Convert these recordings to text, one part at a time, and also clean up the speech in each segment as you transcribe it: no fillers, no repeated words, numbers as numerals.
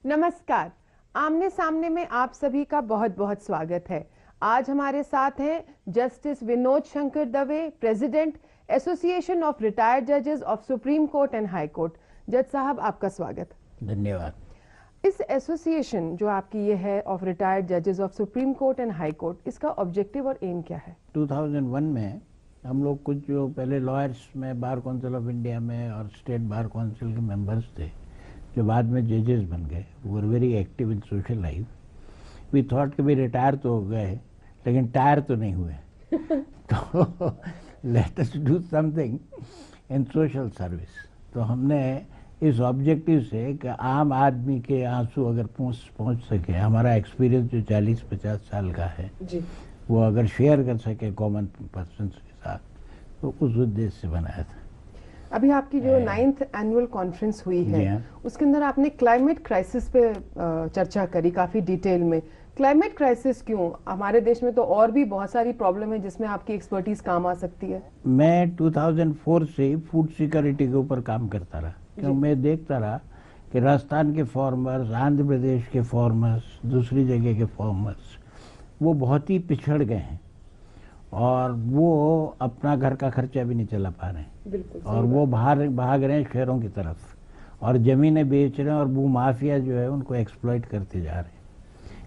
नमस्कार। आमने सामने में आप सभी का बहुत बहुत स्वागत है। आज हमारे साथ हैं justice Vinod Shankar Dave, president association of retired जजेस of supreme court and high court. जज साहब, आपका स्वागत। धन्यवाद। इस एसोसिएशन जो आपकी ये है ऑफ रिटायर्ड जजेस of supreme court and high court, इसका ऑब्जेक्टिव और एम क्या है? 2001 में हम लोग कुछ जो पहले लॉयर्स में बार काउंसिल ऑफ इंडिया में और स्टेट बार काउंसिल के मेंबर्स थे, जो बाद में जजेस बन गए, were very active in social life. We thought कि भी रिटायर तो हो गए लेकिन टायर तो नहीं हुए तो let us do something in social service. तो हमने इस ऑब्जेक्टिव से कि आम आदमी के आंसू अगर पहुंच सके, हमारा एक्सपीरियंस जो 40-50 साल का है जी, वो अगर शेयर कर सके कॉमन पर्सन के साथ, तो उस उद्देश्य से बनाया था। अभी आपकी जो 9th एनुअल कॉन्फ्रेंस हुई है, उसके अंदर आपने क्लाइमेट क्राइसिस पे चर्चा करी काफी डिटेल में। क्लाइमेट क्राइसिस क्यों? हमारे देश में तो और भी बहुत सारी प्रॉब्लम है जिसमें आपकी एक्सपर्टीज काम आ सकती है। मैं 2004 से फूड सिक्योरिटी के ऊपर काम करता रहा, क्योंकि मैं देखता रहा कि राजस्थान के फार्मर्स, आंध्र प्रदेश के फार्मर्स, दूसरी जगह के फार्मर्स, वो बहुत ही पिछड़ गए हैं और वो अपना घर का खर्चा भी नहीं चला पा रहे हैं और वो भाग रहे हैं शहरों की तरफ और ज़मीनें बेच रहे हैं और भू माफिया जो है उनको एक्सप्लॉइट करते जा रहे हैं।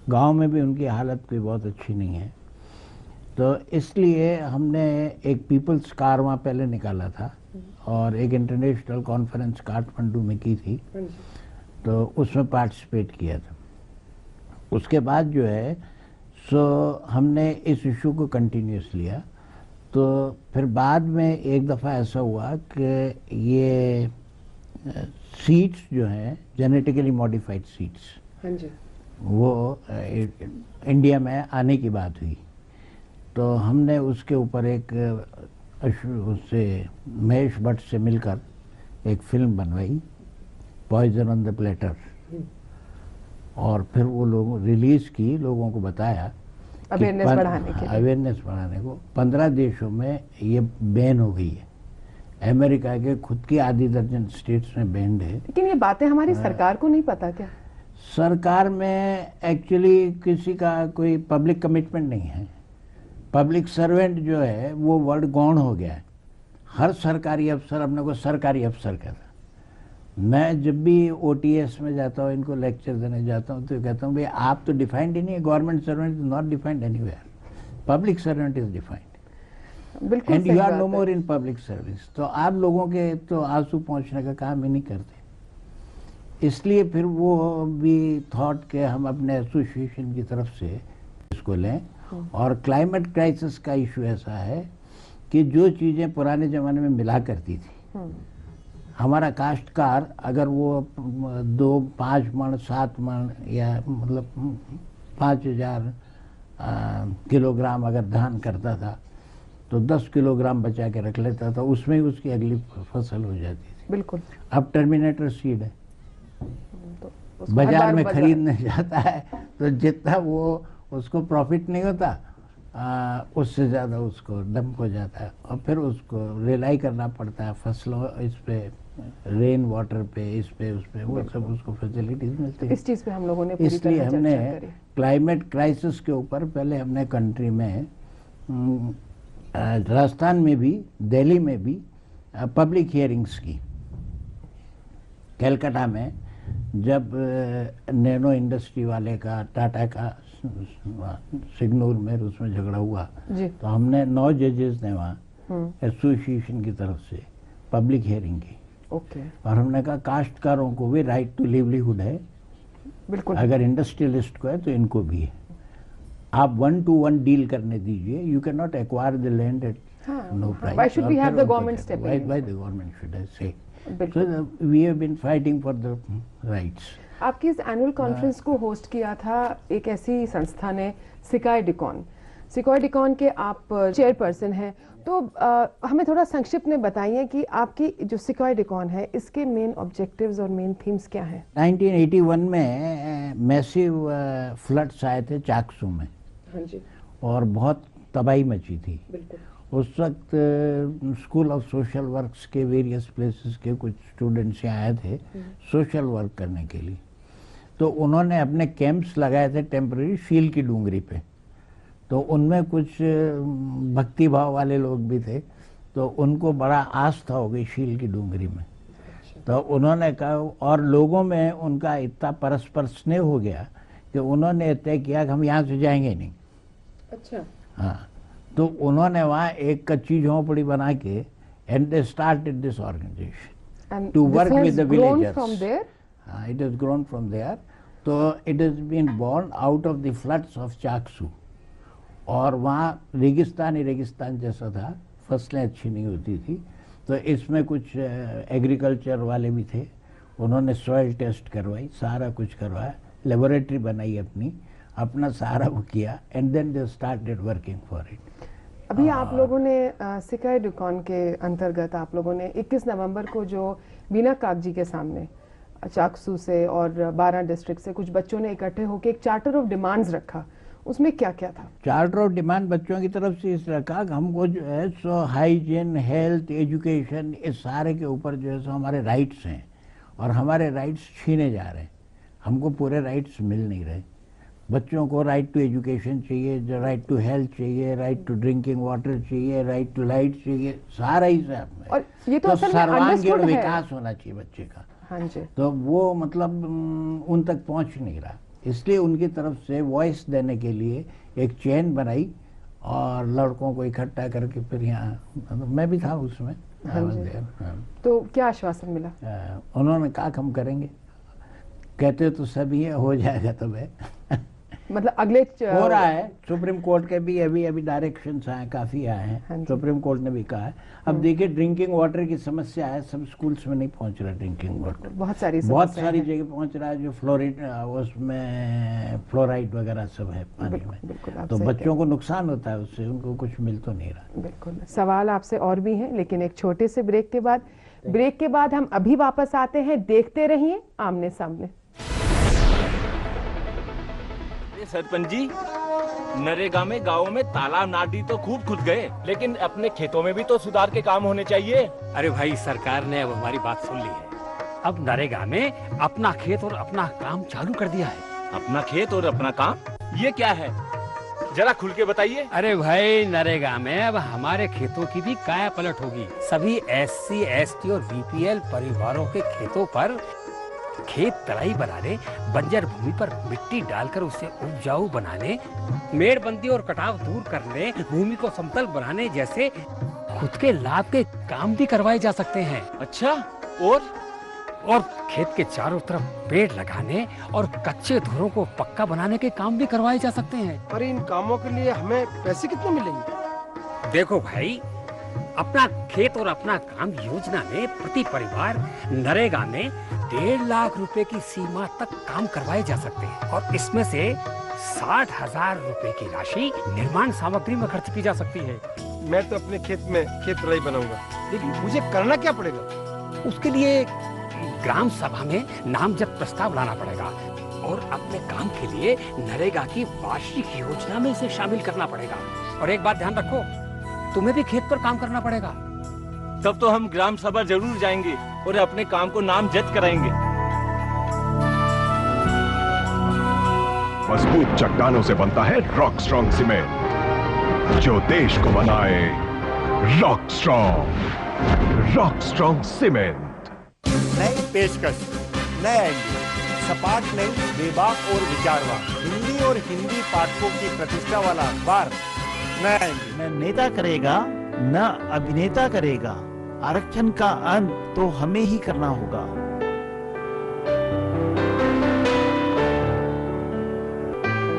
गांव में भी उनकी हालत कोई बहुत अच्छी नहीं है। तो इसलिए हमने एक पीपल्स कार वहाँ पहले निकाला था और एक इंटरनेशनल कॉन्फ्रेंस काठमांडू में की थी, तो उसमें पार्टिसिपेट किया था। उसके बाद जो है हमने इस इशू को कंटिन्यूस लिया। तो फिर बाद में एक दफ़ा ऐसा हुआ कि ये सीड्स जो हैं, जेनेटिकली मॉडिफाइड सीड्स, वो इंडिया में आने की बात हुई। तो हमने उसके ऊपर एक उससे महेश भट्ट से मिलकर एक फिल्म बनवाई, पॉइजन ऑन द प्लेटर, और फिर वो लोग रिलीज की, लोगों को बताया अवेयरनेस बढ़ाने को। 15 देशों में ये बैन हो गई है। अमेरिका के खुद की आधी दर्जन स्टेट्स में बैंड है। लेकिन ये बातें हमारी सरकार को नहीं पता क्या? सरकार में एक्चुअली किसी का कोई पब्लिक कमिटमेंट नहीं है। पब्लिक सर्वेंट जो है वो वर्ड गौण हो गया है। हर सरकारी अफसर अपने को सरकारी अफसर कहता है। मैं जब भी OTS में जाता हूँ, इनको लेक्चर देने जाता हूँ, तो कहता हूँ भाई आप तो डिफाइंड ही नहीं है। Government servant is not defined anywhere, public servant is defined and you are no more in public service. तो आप लोगों के तो आंसू पहुँचने का काम ही नहीं करते। इसलिए फिर वो भी थॉट के हम अपने एसोसिएशन की तरफ से इसको लें। और क्लाइमेट क्राइसिस का इशू ऐसा है कि जो चीज़ें पुराने ज़माने में मिला करती थी, हमारा काश्तकार अगर वो 2, 5 मन, 7 मन या मतलब 5000 किलोग्राम अगर धान करता था, तो 10 किलोग्राम बचा के रख लेता था, उसमें ही उसकी अगली फसल हो जाती थी। बिल्कुल। अब टर्मिनेटर सीड है, तो बाजार में खरीदने जाता है तो जितना वो उसको प्रॉफिट नहीं होता, उससे ज़्यादा उसको डंप हो जाता है और फिर उसको रिलाई करना पड़ता है फसलों, इस पे रेन वाटर पे, इस पे उस पे, वो सब उसको फैसिलिटीज मिलती है। इस चीज़ पे हम लोगों ने पूरी इसलिए तरह हमने चर्चा करी। क्लाइमेट क्राइसिस के ऊपर पहले हमने कंट्री में, राजस्थान में भी, दिल्ली में भी पब्लिक हियरिंग्स की। कलकत्ता में जब नैनो इंडस्ट्री वाले का, टाटा का सिग्नूर में उसमें झगड़ा हुआ, तो हमने 9 जजेस ने वहाँ एसोसिएशन की तरफ से पब्लिक हियरिंग की। और हमने कहा काश्तकारों को भी राइट टू लिवलीहुड है, बिल्कुल। अगर इंडस्ट्रियलिस्ट को है तो इनको भी है। आप 1 to 1 डील करने दीजिए। You can not acquire the land at no price. Why should we have the government step in? Why the government should I say? So we have been fighting for the rights. आपकी इस annual conference को host किया था एक ऐसी संस्था ने, सिकाई डिकॉन। सिकाई डिकॉन के आप चेयरपर्सन हैं, तो हमें थोड़ा संक्षिप्त में बताइए कि आपकी जो सिकाई डिकॉन है, इसके मेन ऑब्जेक्टिव्स और मेन थीम्स क्या हैं? 1981 में मैसिव फ्लड्स आए थे चाकसू में। हाँ जी। और बहुत तबाही मची थी। बिल्कुल। उस वक्त स्कूल ऑफ सोशल वर्क्स के वेरियस प्लेसेस के कुछ स्टूडेंट्स यहाँ आए थे सोशल वर्क करने के लिए। तो उन्होंने अपने कैंप्स लगाए थे टेम्पररी शील की डूंगरी पे। तो उनमें कुछ भक्ति भाव वाले लोग भी थे, तो उनको बड़ा आस्था हो गई शील की डूंगरी में। तो उन्होंने कहा, और लोगों में उनका इतना परस्पर स्नेह हो गया कि उन्होंने तय किया कि हम यहाँ से जाएंगे नहीं। अच्छा। हाँ, तो उन्होंने वहाँ एक कच्ची झोंपड़ी बना के and they started this organisation to work with the villagers. It has grown from there. तो it has been born out of the floods of Chaksu. और वहाँ रेगिस्तान जैसा था, फसलें अच्छी नहीं होती थी। तो इसमें कुछ एग्रीकल्चर वाले भी थे, उन्होंने सॉइल टेस्ट करवाई, सारा कुछ करवाया, लेबोरेटरी बनाई अपना सारा वो किया, and then they started working for it. अभी आप लोगों ने सिकाई डिकॉन के अंतर्गत आप लोगों ने 21 नवंबर को जो बीना कागजी के सामने चाकसू से और 12 डिस्ट्रिक्ट से कुछ बच्चों ने इकट्ठे होकर एक चार्टर ऑफ डिमांड्स रखा, उसमें क्या क्या था? चार्टर ऑफ डिमांड बच्चों की तरफ से इस रखा कि हमको जो है सो हाइजीन, हेल्थ, एजुकेशन, इस सारे के ऊपर जो है सो हमारे राइट्स हैं, और हमारे राइट्स छीने जा रहे हैं। हमको पूरे राइट्स मिल नहीं रहे। बच्चों को राइट टू एजुकेशन चाहिए, जो राइट टू हेल्थ चाहिए, राइट टू ड्रिंकिंग वाटर चाहिए, राइट टू लाइट चाहिए, सारा ही सब। और ये तो सर्वांगीण विकास होना चाहिए बच्चे का। हाँ जी। तो वो मतलब उन तक पहुंच नहीं रहा, इसलिए उनकी तरफ से वॉइस देने के लिए एक चेन बनाई और लड़कों को इकट्ठा करके फिर यहाँ, मैं भी था उसमें। हाँ जी। तो क्या आश्वासन मिला? उन्होंने कहा हम करेंगे, कहते तो सब ये हो जाएगा। तो मैं मतलब अगले हो रहा है। सुप्रीम कोर्ट के भी अभी डायरेक्शंस आए, काफी आए हैं। हाँ, सुप्रीम कोर्ट ने भी कहा है। अब देखिए, ड्रिंकिंग वाटर की समस्या है, सब स्कूल्स में नहीं पहुंच रहा ड्रिंकिंग वाटर। बहुत सारी जगह पहुंच रहा है, जो फ्लोराइड, उसमें फ्लोराइड वगैरह सब है पानी में। तो बच्चों को नुकसान होता है उससे, उनको कुछ मिल तो नहीं रहा। बिल्कुल। सवाल आपसे और भी हैं, लेकिन एक छोटे से ब्रेक के बाद हम अभी वापस आते हैं। देखते रहिए आमने सामने। सरपंच जी, नरेगा में गाँव में तालाब नाली तो खूब खुद गए, लेकिन अपने खेतों में भी तो सुधार के काम होने चाहिए। अरे भाई, सरकार ने अब हमारी बात सुन ली है। अब नरेगा में अपना खेत और अपना काम चालू कर दिया है। अपना खेत और अपना काम, ये क्या है? जरा खुल के बताइए। अरे भाई, नरेगा में अब हमारे खेतों की भी काया पलट होगी। सभी SC, ST और BPL परिवारों के खेतों पर खेत तराई बनाने, बंजर भूमि पर मिट्टी डालकर उसे उपजाऊ बनाने, मेड़बंदी और कटाव दूर करने, भूमि को समतल बनाने जैसे खुद के लाभ के काम भी करवाए जा सकते हैं। अच्छा, और खेत के चारों तरफ पेड़ लगाने और कच्चे धुरों को पक्का बनाने के काम भी करवाए जा सकते हैं। और इन कामों के लिए हमें पैसे कितने मिलेंगे? देखो भाई, अपना खेत और अपना काम योजना में प्रति परिवार नरेगा में 1.5 लाख रुपए की सीमा तक काम करवाए जा सकते हैं, और इसमें से 60,000 रुपए की राशि निर्माण सामग्री में खर्च की जा सकती है। मैं तो अपने खेत में खेत तराई बनाऊंगा, लेकिन मुझे करना क्या पड़ेगा? उसके लिए ग्राम सभा में नामजद प्रस्ताव लाना पड़ेगा, और अपने काम के लिए नरेगा की वार्षिक योजना में इसे शामिल करना पड़ेगा। और एक बात ध्यान रखो, तुम्हें भी खेत पर काम करना पड़ेगा। तब तो हम ग्राम सभा जरूर जाएंगे और अपने काम को नामजद कराएंगे। मजबूत चट्टानों से बनता है रॉक स्ट्रॉन्ग सीमेंट, जो देश को बनाए रॉक स्ट्रॉन्ग सीमेंट। नई पेशकश, नया एंडी, सपाट नहीं, बेबाक और विचारवान, हिंदी और हिंदी पाठकों की प्रतिष्ठा वाला अखबार नया एंडी। न नेता करेगा न अभिनेता करेगा, आरक्षण का अंत तो हमें ही करना होगा।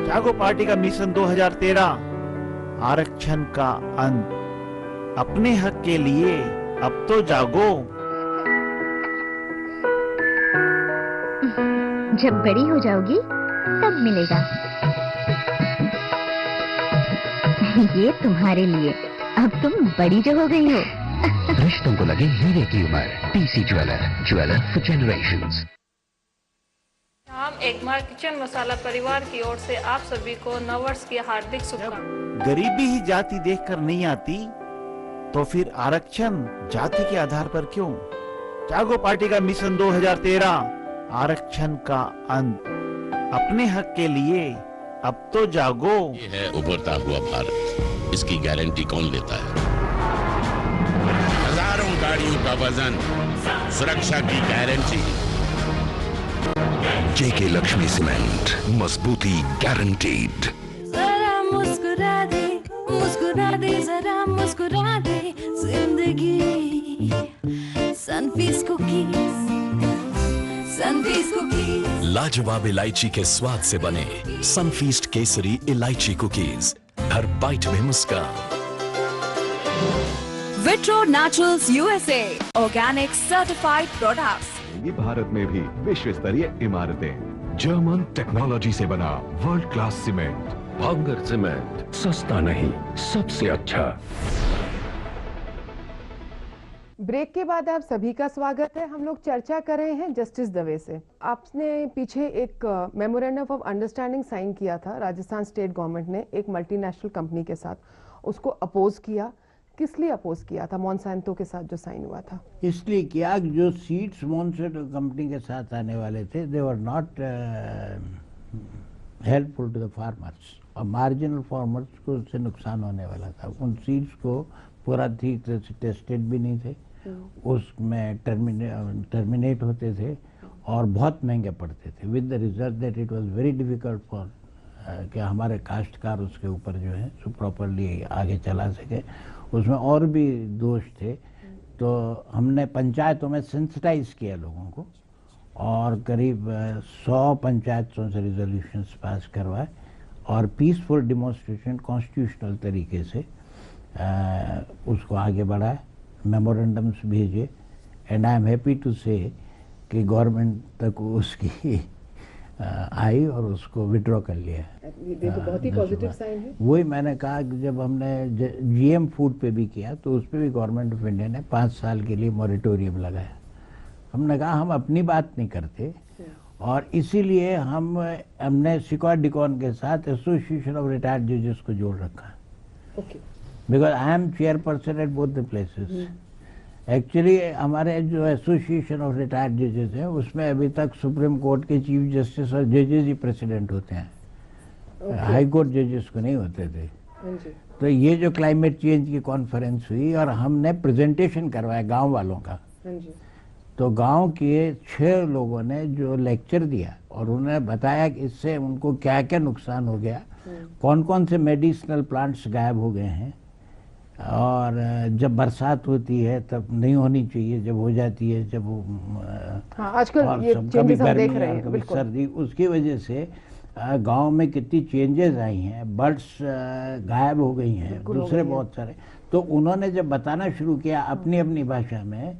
जागो पार्टी का मिशन 2013, आरक्षण का अंत। अपने हक के लिए अब तो जागो। जब बड़ी हो जाओगी तब मिलेगा। ये तुम्हारे लिए, अब तुम बड़ी जो हो गई हो। रिश्तों को लगे हीरे की उम्र, TC ज्वेलर फॉर जनरेशंस। हम एकमार किचन मसाला परिवार की ओर से आप सभी को नववर्ष की हार्दिक शुभकामनाएं। गरीबी ही जाति देखकर नहीं आती, तो फिर आरक्षण जाति के आधार पर क्यों? जागो पार्टी का मिशन 2013, आरक्षण का अंत। अपने हक के लिए अब तो जागो। ये है उभरता हुआ भारत, इसकी गारंटी कौन लेता है? हजारों गाड़ियों का वजन, सुरक्षा की गारंटी। जेके लक्ष्मी सीमेंट, मजबूती गारंटीड। जरा मुस्कुरा दे, मुस्कुरा दे, जरा मुस्कुरा दे, जिंदगी सनफीस्ट कुकीज, सनफीस्ट कुकीज। लाजवाब इलायची के स्वाद से बने सनफीस्ट केसरी इलायची कुकीज, हर बाइट में मुस्कान। Vitro naturals USA, organic certified products. Bharat में भी विश्व स्तरीय इमारतें, जर्मन टेक्नोलॉजी से बना world class cement. Bhangar cement, सस्ता नहीं सबसे अच्छा। ब्रेक के बाद आप सभी का स्वागत है। हम लोग चर्चा कर रहे हैं जस्टिस दवे से। आपने पीछे एक मेमोरेंडम ऑफ अंडरस्टैंडिंग साइन किया था, राजस्थान स्टेट गवर्नमेंट ने एक मल्टीनेशनल कंपनी के साथ, उसको अपोज किया। किस लिए अपोज किया था? मॉन्सेंटो के साथ जो साइन हुआ था, इसलिए किया जो सीड्स मॉन्सेंटो कंपनी के साथ आने वाले थे, they were not helpful to the farmers, और मार्जिनल फार्मर्स को उससे नुकसान होने वाला था। उन सीड्स को पूरा ठीक तरह से टेस्टेड भी नहीं थे, उसमें टर्मिनेट होते थे और बहुत महंगे पड़ते थे, with the result that it was very difficult for कि हमारे काश्तकार उसके ऊपर जो है सो प्रॉपरली आगे चला सके। उसमें और भी दोष थे, तो हमने पंचायतों में सेंसिटाइज किया लोगों को और करीब 100 पंचायतों से रिजोल्यूशंस पास करवाए और पीसफुल डिमॉन्स्ट्रेशन कॉन्स्टिट्यूशनल तरीके से उसको आगे बढ़ाए, मेमोरेंडम्स भेजे। And I am happy to say कि गवर्नमेंट तक उसकी आई और उसको विड्रॉ कर लिया। ये तो बहुत ही पॉजिटिव साइन है। वही मैंने कहा कि जब हमने जीएम फूड पे भी किया तो उस पर भी गवर्नमेंट ऑफ इंडिया ने 5 साल के लिए मॉरिटोरियम लगाया। हमने कहा हम अपनी बात नहीं करते और इसीलिए हमने सिक्योर डिकॉन के साथ एसोसिएशन ऑफ रिटायर्ड जजेस को जोड़ रखा है, because I am chairperson at both the places. Actually हमारे जो एसोसिएशन ऑफ रिटायर्ड जजेस हैं उसमें अभी तक सुप्रीम कोर्ट के चीफ जस्टिस और जजेस ही प्रेसिडेंट होते हैं, हाई कोर्ट जजेस को नहीं होते थे। तो ये जो क्लाइमेट चेंज की कॉन्फ्रेंस हुई और हमने प्रेजेंटेशन करवाया गांव वालों का, तो गांव के 6 लोगों ने जो लेक्चर दिया और उन्होंने बताया कि इससे उनको क्या क्या नुकसान हो गया, कौन कौन से मेडिसिनल प्लांट्स गायब हो गए हैं, और जब बरसात होती है तब नहीं होनी चाहिए, जब हो जाती है, जब वो आजकल ये चेंजेस हम देख रहे हैं, कभी सर्दी, उसकी वजह से गांव में कितनी चेंजेस आई हैं, बर्ड्स गायब हो गई हैं, दूसरे बहुत सारे। तो उन्होंने जब बताना शुरू किया अपनी अपनी भाषा में,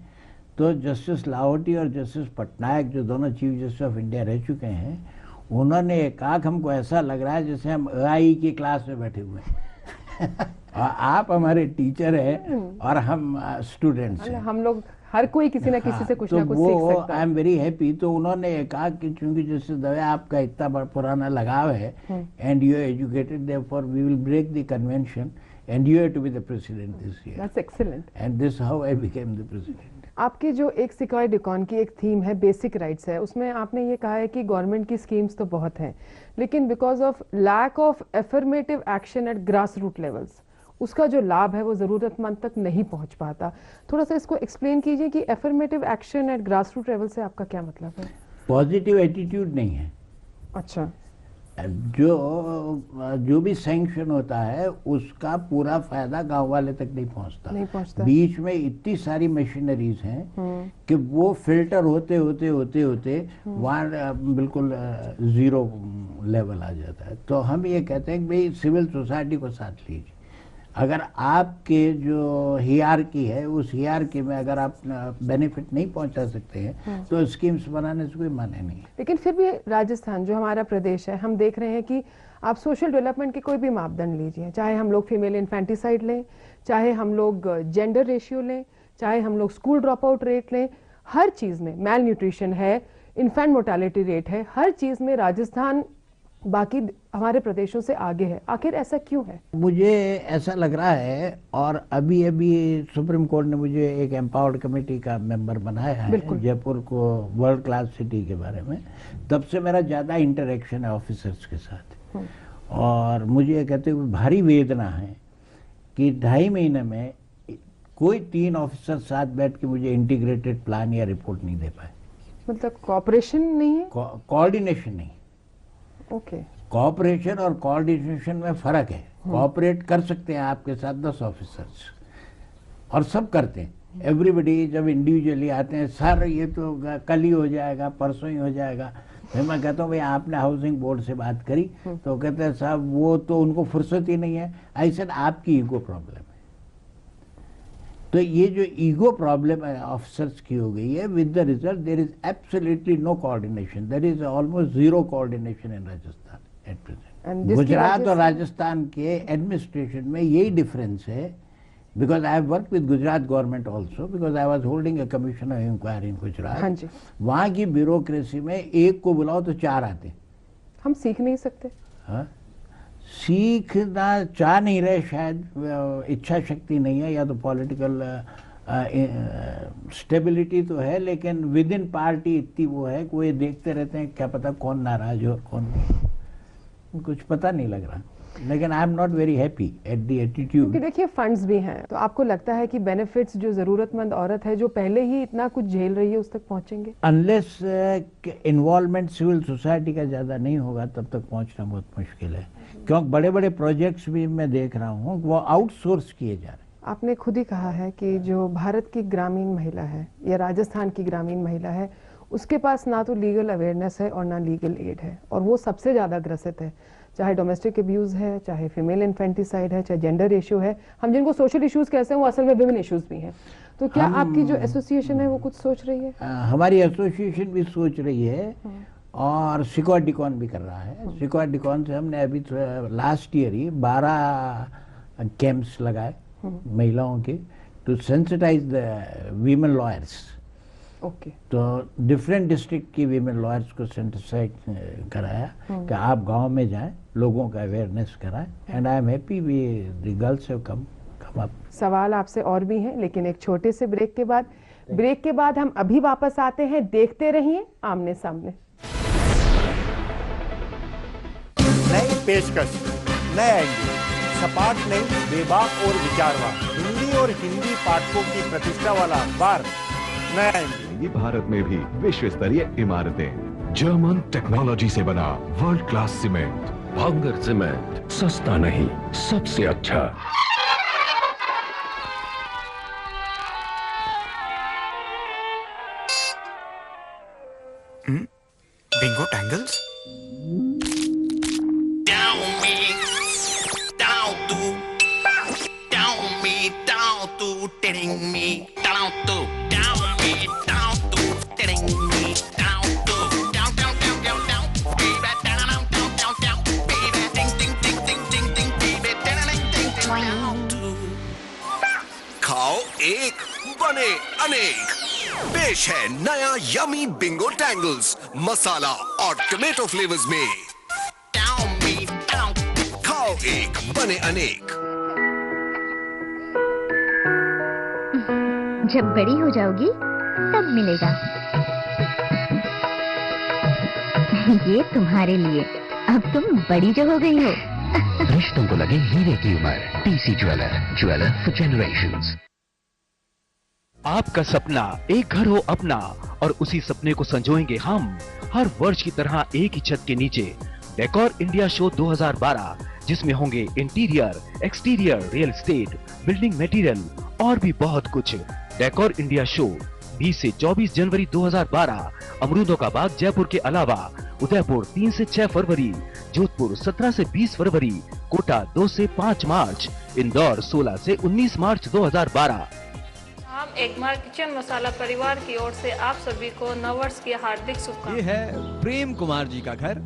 तो जस्टिस लाहौटी और जस्टिस पटनायक जो दोनों चीफ जस्टिस ऑफ इंडिया रह चुके हैं, उन्होंने कहा हमको ऐसा लग रहा है जैसे हम AI की क्लास में बैठे हुए हैं और आप हमारे टीचर हैं और हम स्टूडेंट्स हैं। हम लोग हर कोई किसी ना किसी से कुछ ना कुछ सीख सकता है। आई एम वेरी हैप्पी। तो उन्होंने कहा कि चूंकि जस्टिस दवे आपका इतना बड़ा पुराना लगाव है and you are educated, therefore we will break the convention and you have to be the president this year. That's excellent. And this how I became the president. आपकी जो एक सिक्योर डिकॉन की एक थीम है basic rights है, उसमें आपने ये कहा है कि गवर्नमेंट की स्कीम्स तो बहुत हैं, लेकिन because of lack of affirmative action at grass root levels उसका जो लाभ है वो ज़रूरतमंद तक नहीं पहुंच पाता। थोड़ा सा इसको एक्सप्लेन कीजिए कि affirmative action at grass root level से आपका क्या मतलब है? पॉजिटिव एटीट्यूड नहीं है। अच्छा। जो भी सैंक्शन होता है उसका पूरा फायदा गांव वाले तक नहीं पहुंचता। बीच में इतनी सारी मशीनरीज हैं कि वो फिल्टर होते होते होते होते वहाँ बिल्कुल जीरो लेवल आ जाता है। तो हम ये कहते हैं कि भाई सिविल सोसाइटी को साथ लीजिए। अगर आपके जो हियार्की है उस हियार्की में अगर आप बेनिफिट नहीं पहुंचा सकते हैं तो स्कीम्स बनाने से कोई माने नहीं। लेकिन फिर भी राजस्थान जो हमारा प्रदेश है, हम देख रहे हैं कि आप सोशल डेवलपमेंट के कोई भी मापदंड लीजिए, चाहे हम लोग फीमेल इन्फेंटिसाइड लें, चाहे हम लोग जेंडर रेशियो लें, चाहे हम लोग स्कूल ड्रॉप आउट रेट लें, हर चीज़ में मेल न्यूट्रिशन है, इन्फेंट मोर्टेलिटी रेट है, हर चीज़ में राजस्थान बाकी हमारे प्रदेशों से आगे है, आखिर ऐसा क्यों है? मुझे ऐसा लग रहा है, और अभी अभी सुप्रीम कोर्ट ने मुझे एक एम्पावर्ड कमेटी का मेंबर बनाया है जयपुर को वर्ल्ड क्लास सिटी के बारे में। तब से मेरा ज़्यादा इंटरेक्शन है ऑफिसर्स के साथ, और मुझे ये कहते हुए भारी वेदना है कि 2.5 महीने में कोई 3 ऑफिसर साथ बैठ के मुझे इंटीग्रेटेड प्लान या रिपोर्ट नहीं दे पाए। मतलब कोऑपरेशन नहीं है, कोऑर्डिनेशन नहीं। ओके, कोऑपरेशन और कोऑर्डिनेशन में फर्क है। कोऑपरेट कर सकते हैं आपके साथ 10 ऑफिसर्स, और सब करते हैं। एवरीबडी जब इंडिविजुअली आते हैं, सर ये तो कल ही हो जाएगा, परसों ही हो जाएगा। फिर मैं कहता हूँ भाई आपने हाउसिंग बोर्ड से बात करी? तो कहते हैं साहब वो तो उनको फुर्सत ही नहीं है। आई सेड आपकी ईगो प्रॉब्लम है। तो ये जो ईगो प्रॉब्लम है ऑफिसर्स की हो गई है, with the result there is absolutely no coordination, there is almost zero coordination in Rajasthan at present. Gujarat और राजस्थान के एडमिनिस्ट्रेशन में यही डिफरेंस है, because I have worked with Gujarat government also, because I was holding a commission of inquiry in Gujarat. हाँ जी। वहाँ की bureaucracy में एक को बुलाओ तो 4 आते। हम सीख नहीं सकते? हाँ, सीखना चाह नहीं रहे शायद, इच्छा शक्ति नहीं है, या तो पॉलिटिकल स्टेबिलिटी तो है, लेकिन विद इन पार्टी इतनी वो है कि वो ये देखते रहते हैं क्या पता कौन नाराज हो और कौन नहीं। कुछ पता नहीं लग रहा। लेकिन I am not very happy at the attitude. क्योंकि देखिए फंड्स भी हैं, तो आपको लगता है कि बेनिफिट्स जो जरूरतमंद औरत है जो पहले ही इतना कुछ झेल रही है उस तक पहुंचेंगे? अनलेस इन्वॉल्वमेंट सिविल सोसाइटी का ज़्यादा नहीं होगा तब तक पहुंचना बहुत मुश्किल है, क्योंकि बड़े बड़े प्रोजेक्ट्स भी मैं देख रहा हूँ वो आउटसोर्स किए जा रहे हैं। आपने खुद ही कहा है कि जो भारत की ग्रामीण महिला है या राजस्थान की ग्रामीण महिला है, उसके पास ना तो लीगल अवेयरनेस है और ना लीगल एड है, और वो सबसे ज़्यादा ग्रसित है। चाहे डोमेस्टिक अब्यूज़ है, चाहे फीमेल इन्फेंटिसाइड है, चाहे जेंडर इशू है, हम जिनको सोशल इश्यूज कहते हैं वो असल में विमेन इश्यूज भी हैं। तो क्या आपकी जो एसोसिएशन है वो कुछ सोच रही है? हमारी एसोसिएशन भी सोच रही है, और सिक्योर डिकॉन भी कर रहा है। सिक्योर डिकॉन से हमने अभी लास्ट ईयर ही 12 कैंप्स लगाए महिलाओं के, to sensitise the women lawyers. Okay, तो डिफरेंट डिस्ट्रिक्ट की वीमेन लॉयर्स को सेंसिटाइज कराया कि आप गांव में जाएं, लोगों का अवेयरनेस कराएं, and I am happy we the girls have come up. सवाल आपसे और भी हैं, लेकिन एक छोटे से ब्रेक के बाद हम अभी वापस आते हैं। देखते रहिए आमने सामने। नई पेशकश, नया एंगल, सपाट नहीं, बेबाक और विचारवान, हिंदी और हिंदी पाठकों की प्रतिष्ठा वाला अखबार नया एंगल। भारत में भी विश्व स्तरीय इमारतें, जर्मन टेक्नोलॉजी से बना world class cement. Bhangar cement, सस्ता नहीं सबसे अच्छा। Bingo tangles. खाओ एक बने अनेक। पेश है नया यमी बिंगो टैंगल्स, मसाला और टमेटो फ्लेवर्स में। खाओ एक बने अनेक। जब बड़ी हो जाओगी तब मिलेगा। ये तुम्हारे लिए, अब तुम बड़ी जो हो गई हो। रिश्तों को लगे हीरे की उम्र। TC jeweller, jeweller for generations. आपका सपना एक घर हो अपना, और उसी सपने को संजोएंगे हम हर वर्ष की तरह एक ही छत के नीचे। डेकोर इंडिया शो 2012, जिसमें होंगे interior, exterior, real estate, building material और भी बहुत कुछ। डेकोर इंडिया शो 20 से 24 जनवरी 2012, अमरूदों का बाग जयपुर के अलावा उदयपुर 3 से 6 फरवरी, जोधपुर 17 से 20 फरवरी, कोटा 2 से 5 मार्च, इंदौर 16 से 19 मार्च 2012। हम एगमार किचन मसाला परिवार की ओर से आप सभी को नववर्ष की हार्दिक शुभकामनाएं। ये है प्रेम कुमार जी का घर।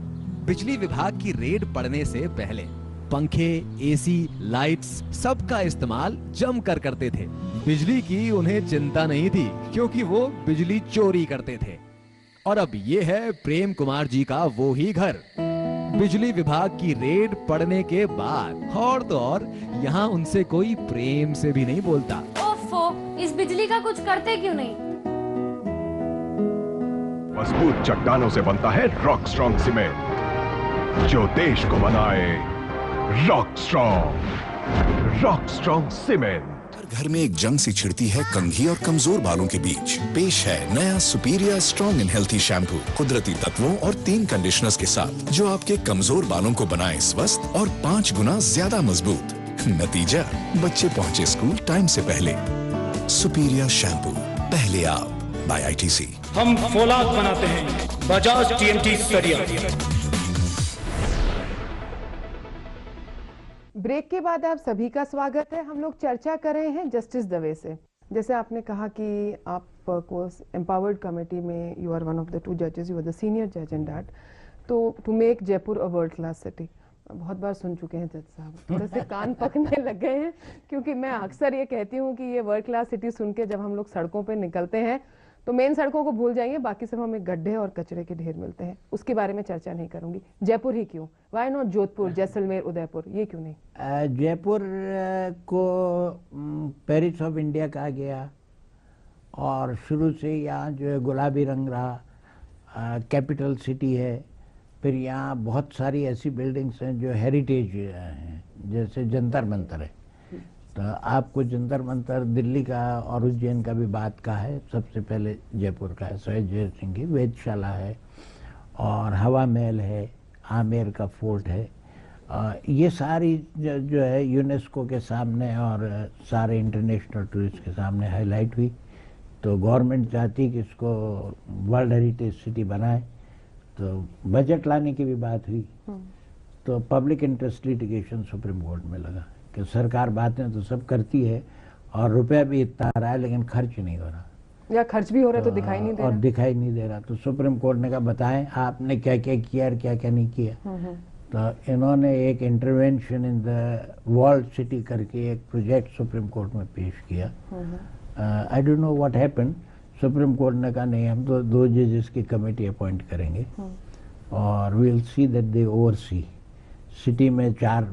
बिजली विभाग की रेड पड़ने से पहले पंखे, एसी, लाइट्स सबका इस्तेमाल जमकर करते थे। बिजली की उन्हें चिंता नहीं थी, क्योंकि वो बिजली चोरी करते थे। और अब ये है प्रेम कुमार जी का वो ही घर। बिजली विभाग की रेड पड़ने के बाद। और तो और यहाँ उनसे कोई प्रेम से भी नहीं बोलता। ओफो, इस बिजली का कुछ करते क्यों नहीं? मजबूत चट्टानों से बनता है रॉक स्ट्रॉन्ग सीमेंट, जो देश को बनाए रॉक स्ट्रॉन्ग सीमेंट। घर में एक जंग सी छिड़ती है कंघी और कमजोर बालों के बीच। पेश है नया superior strong and healthy shampoo, कुदरती तत्वों और 3 कंडीशनर्स के साथ, जो आपके कमजोर बालों को बनाए स्वस्थ और 5 गुना ज्यादा मजबूत। नतीजा, बच्चे पहुंचे स्कूल टाइम से पहले। सुपीरियर शैम्पू, पहले आप, बाय ITC। हम फौलाद बनाते हैं, बजाज TMT सरिया। ब्रेक के बाद आप सभी का स्वागत है। हम लोग चर्चा कर रहे हैं जस्टिस दवे से। जैसे आपने कहा कि आप को एम्पावर्ड कमेटी में you are one of the 2 जजेस, यू आर द सीनियर जज इन दैट, तो to make Jaipur a world class city. बहुत बार सुन चुके हैं जज साहब, थोड़े से कान पकने लग गए हैं, क्योंकि मैं अक्सर ये कहती हूँ कि ये वर्ल्ड क्लास सिटी सुन के जब हम लोग सड़कों पर निकलते हैं तो मेन सड़कों को भूल जाएंगे, बाकी सब हमें गड्ढे और कचरे के ढेर मिलते हैं। उसके बारे में चर्चा नहीं करूंगी। जयपुर ही क्यों, वाई नॉट जोधपुर, जैसलमेर, उदयपुर, ये क्यों नहीं? जयपुर को पेरिस ऑफ इंडिया कहा गया और शुरू से यहाँ जो है गुलाबी रंग रहा, कैपिटल सिटी है। फिर यहाँ बहुत सारी ऐसी बिल्डिंग्स हैं जो हेरिटेज हैं, जैसे जंतर मंतर है। तो आपको जंतर मंतर दिल्ली का और उज्जैन का भी बात का है, सबसे पहले जयपुर का है, सयाजी जय सिंह की वेधशाला है और हवा महल है, आमेर का फोर्ट है। ये सारी जो है यूनेस्को के सामने और सारे इंटरनेशनल टूरिस्ट के सामने हाईलाइट हुई। तो गवर्नमेंट चाहती कि इसको वर्ल्ड हेरिटेज सिटी बनाए, तो बजट लाने की भी बात हुई। तो public interest litigation supreme court में लगा कि सरकार बातें तो सब करती है और रुपया भी इतना आ रहा है लेकिन खर्च नहीं हो रहा, या खर्च भी हो रहा है तो दिखाई नहीं दे रहा। और दिखाई नहीं दे रहा। तो सुप्रीम कोर्ट ने कहा बताएं आपने क्या क्या किया और क्या क्या नहीं किया। तो इन्होंने एक intervention in the world city करके एक प्रोजेक्ट सुप्रीम कोर्ट में पेश किया। I don't know what happened. Supreme court ने कहा नहीं, हम तो 2 जजेस की कमेटी अपॉइंट करेंगे और we will see that they oversee. City में 4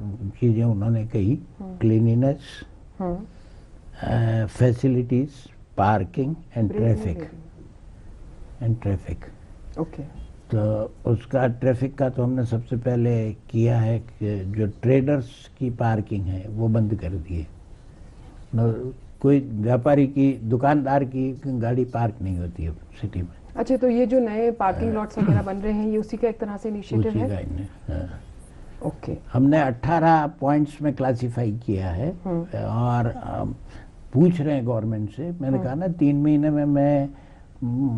चीजें उन्होंने कही, cleanliness, facilities, parking and traffic. Okay. तो उसका ट्रैफिक का तो हमने सबसे पहले किया है कि जो ट्रेडर्स की पार्किंग है वो बंद कर दी है। कोई व्यापारी की, दुकानदार की गाड़ी पार्क नहीं होती है सिटी में। अच्छा, तो ये जो नए पार्किंग लॉट्स वगैरह बन रहे हैं ये उसी का एक तरह से इनिशिएटिव है? ओके। हमने 18 पॉइंट्स में क्लासिफाई किया है और पूछ रहे हैं गवर्नमेंट से। मैंने कहा ना 3 महीने में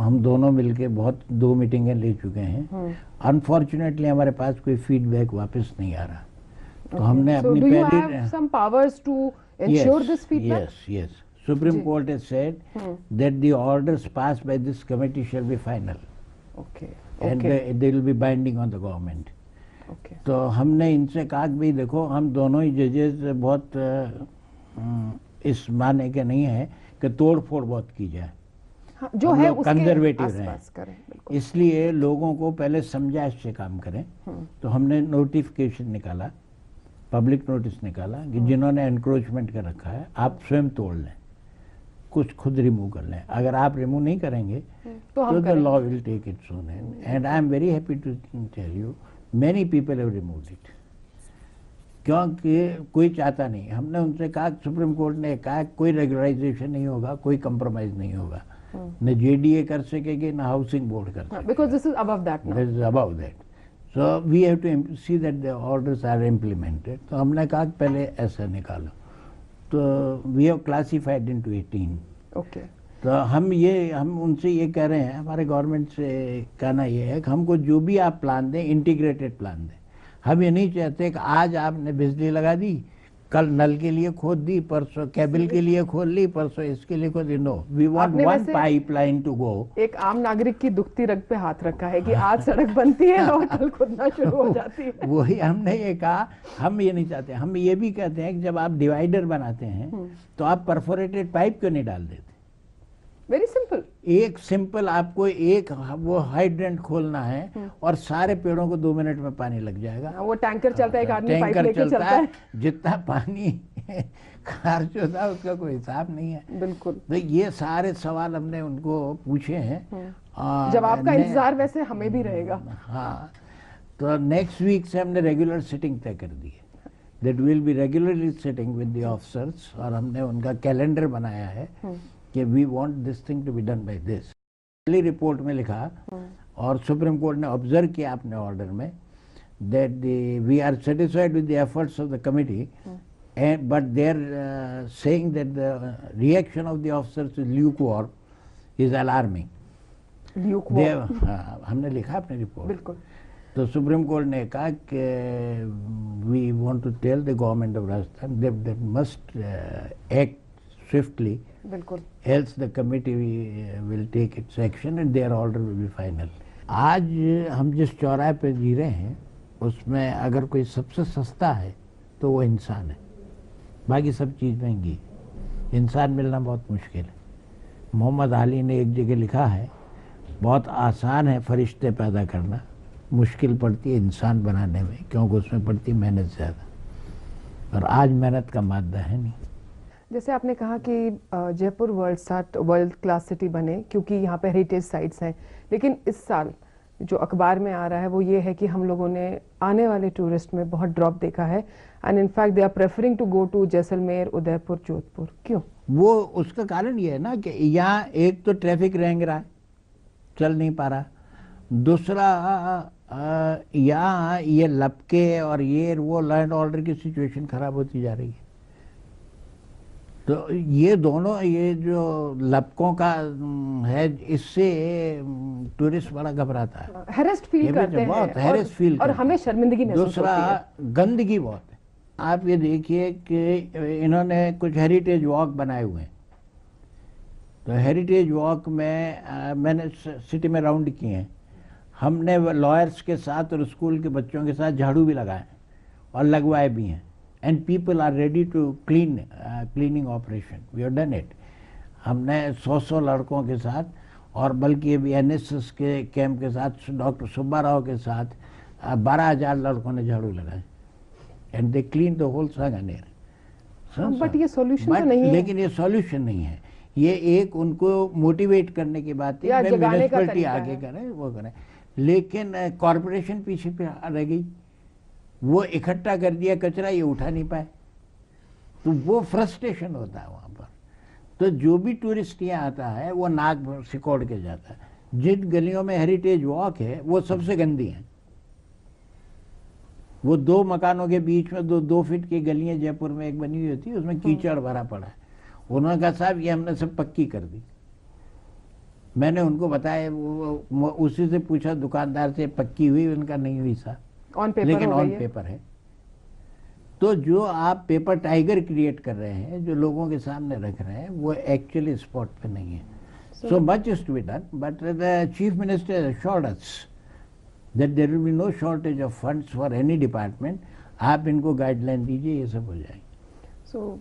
हम दोनों मिलके बहुत 2 मीटिंगें ले चुके हैं। अनफॉर्चुनेटली हमारे पास कोई फीडबैक वापस नहीं आ रहा। तो हमने अपनी पहली some powers to ensure this feedback? Yes. Supreme Court has said that the orders passed by this committee shall be final. Okay. And they will be binding on the government. Okay. तो हमने इनसे कहा कि भाई देखो हम दोनों ही जजेस बहुत इस माने के नहीं है कि तोड़ फोड़ बहुत की जाए। हाँ, जो है उसके कंजर्वेटिव रहे, इसलिए लोगों को पहले समझाइश से काम करें। तो हमने नोटिफिकेशन निकाला, पब्लिक नोटिस निकाला कि जिन्होंने एनक्रोचमेंट कर रखा है आप स्वयं तोड़ लें, कुछ खुद रिमूव कर लें। अगर आप रिमूव नहीं करेंगे तो the law will take its own hand. And I am very happy to tell you many people have removed it, क्योंकि कोई चाहता नहीं। हमने उनसे कहा, सुप्रीम कोर्ट ने कहा कोई रेगुलराइजेशन नहीं होगा, कोई कंप्रोमाइज नहीं होगा, न जेडीए कर सकेगी न हाउसिंग बोर्ड कर सकेगी, because this is above that now. This is above that. So we have to see that the orders are implemented. तो हमने कहा पहले ऐसा निकालो। तो we have classified into 18। Okay. तो हम उनसे ये कह रहे हैं, हमारे गवर्नमेंट से कहना ये है कि हमको जो भी आप प्लान दें इंटीग्रेटेड प्लान दें। हम ये नहीं चाहते कि आज आपने बिजली लगा दी, कल नल के लिए खोद दी, परसों केबल के लिए खोल ली, परसों इसके लिए खोद दी। No, we want one pipeline to go. एक आम नागरिक की दुखती रग पे हाथ रखा है कि आज सड़क बनती है और कल खोदना शुरू हो जाती है। वही हमने ये कहा, हम ये नहीं चाहते। हम ये भी कहते हैं कि जब आप डिवाइडर बनाते हैं तो आप परफोरेटेड पाइप क्यों नहीं डाल देते? Very simple. एक सिंपल आपको एक वो हाइड्रेंट खोलना है और सारे पेड़ों को 2 मिनट में पानी लग जाएगा। वो टैंकर चलता है, एक आदमी पाइप टैंकर लेके चलता है। जितना पानी खर्च होता है उसका कोई हिसाब नहीं है। बिल्कुल। तो ये सारे सवाल हमने उनको पूछे हैं। जवाब का इंतजार वैसे हमें भी रहेगा। हाँ, तो नेक्स्ट वीक से हमने रेगुलर सिटिंग तय कर दी है, that will be regularly sitting with the officers, और हमने उनका कैलेंडर बनाया है कि we want this thing to be done by this. पहली रिपोर्ट में लिखा और सुप्रीम कोर्ट ने ऑब्जर्व किया अपने ऑर्डर में that we are satisfied with the efforts of the committee, but they are saying that the reaction of the officers is lukewarm is alarming. हमने लिखा अपनी रिपोर्ट। बिल्कुल। तो सुप्रीम कोर्ट ने कहा कि we want to tell the government of Rajasthan that must act swiftly, बिल्कुल, else the committee will take its action and their order will be final। आज हम जिस चौराहे पे जी रहे हैं उसमें अगर कोई सबसे सस्ता है तो वो इंसान है, बाकी सब चीज़ महंगी है। इंसान मिलना बहुत मुश्किल है। मोहम्मद अली ने एक जगह लिखा है, बहुत आसान है फरिश्ते पैदा करना, मुश्किल पड़ती है इंसान बनाने में, क्योंकि उसमें पड़ती है मेहनत ज़्यादा, और आज मेहनत का मादा है नहीं। जैसे आपने कहा कि जयपुर वर्ल्ड क्लास सिटी बने क्योंकि यहाँ पे हेरिटेज साइट्स हैं, लेकिन इस साल जो अखबार में आ रहा है वो ये है कि हम लोगों ने आने वाले टूरिस्ट में बहुत ड्रॉप देखा है, and in fact they are preferring to go to Jaisalmer, Udaipur, Jodhpur. क्यों? वो उसका कारण ये है ना कि यहाँ एक तो ट्रैफिक रेंग रहा है, चल नहीं पा रहा, दूसरा यहाँ ये लपके और ये वो लॉ एंड ऑर्डर की सिचुएशन खराब होती जा रही है। तो ये दोनों, ये जो लपकों का है, इससे टूरिस्ट बड़ा घबराता है, हैरेस्ड फील करते हैं, बहुत हैरेस्ड फील, और हमें शर्मिंदगी महसूस होती है। दूसरा गंदगी बहुत है। आप ये देखिए कि इन्होंने कुछ हेरिटेज वॉक बनाए हुए हैं, तो हेरिटेज वॉक में मैंने सिटी में राउंड किए हैं, हमने लॉयर्स के साथ और स्कूल के बच्चों के साथ झाड़ू भी लगाए और लगवाए भी हैं, and people are ready to cleaning operation, we have done it. हमने 100 लड़कों के साथ, और बल्कि अभी NSS के कैंप के साथ डॉक्टर सुब्बा राव के साथ 12,000 लड़कों ने झाड़ू लगाए, and they clean the whole Sanganer. But ये सॉल्यूशन तो नहीं है। लेकिन ये सॉल्यूशन नहीं है, ये एक उनको मोटिवेट करने की बात है, म्यूनिसिपैलिटी आगे करे, वो करे, लेकिन कॉरपोरेशन पीछे पे रह गई, वो इकट्ठा कर दिया कचरा, ये उठा नहीं पाए, तो वो फ्रस्ट्रेशन होता है वहाँ पर। तो जो भी टूरिस्ट यहाँ आता है वो नाक सिकोड़ के जाता है। जिन गलियों में हेरिटेज वॉक है वो सबसे गंदी हैं, वो 2 मकानों के बीच में 2 फीट की गलियां जयपुर में एक बनी हुई होती है, उसमें कीचड़ भरा पड़ा है। उन्होंने कहा साहब ये हमने सब पक्की कर दी। मैंने उनको बताया, वो उसी से पूछा दुकानदार से, पक्की हुई? उनका नहीं हुई साहब, लेकिन ऑन पेपर है। तो जो आप पेपर टाइगर क्रिएट कर रहे हैं, जो लोगों के सामने रख रहे हैं, वो एक्चुअली स्पॉट पे नहीं है। So much is to be done, but the chief minister assured us that there will be no shortage of funds for any department। आप इनको गाइडलाइन दीजिए, ये सब हो जाएंगे। So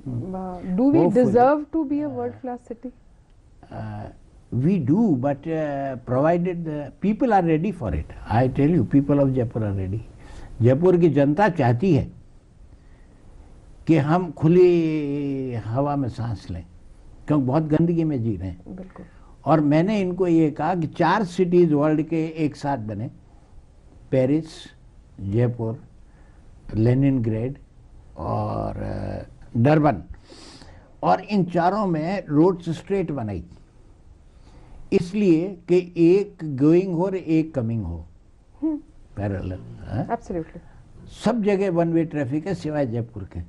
do we deserve to be a world class city? We do, but provided the people are ready for it। I tell you, people of Jaipur are ready। Jaipur की जनता चाहती है कि हम खुली हवा में सांस लें, क्योंकि बहुत गंदगी में जी रहे हैं। बिल्कुल। और मैंने इनको ये कहा कि 4 सिटीज वर्ल्ड के एक साथ बने, पेरिस, जयपुर, लेनिनग्रेड और डरबन, और इन चारों में रोड्स स्ट्रेट बनाई, इसलिए कि एक गोइंग हो और एक कमिंग हो, पैरेलल। एब्सोल्युटली। सब जगह 1 वे ट्रैफिक है सिवाय जयपुर के,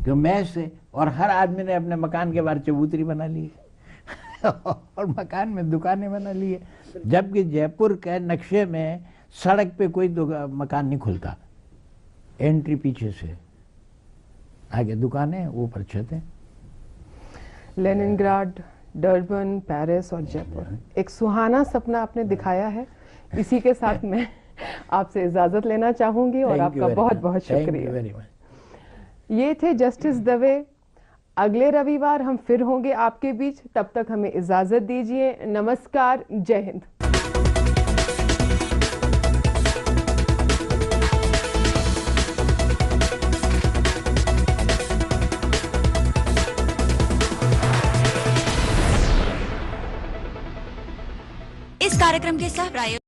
जो मैच से, और हर आदमी ने अपने मकान के बाहर चबूतरी बना ली है और मकान में दुकानें बना ली है, जबकि जयपुर के नक्शे में सड़क पे कोई मकान नहीं खुलता, एंट्री पीछे से, आगे दुकानें, ऊपर छतें। लेनिनग्राड, डर्बन, पेरिस और जयपुर, एक सुहाना सपना आपने दिखाया है। इसी के साथ मैं आपसे इजाजत लेना चाहूंगी और आपका बहुत बहुत शुक्रिया। ये थे जस्टिस दवे। अगले रविवार हम फिर होंगे आपके बीच। तब तक हमें इजाजत दीजिए। नमस्कार, जय हिंद। इस कार्यक्रम के सह प्रायोजक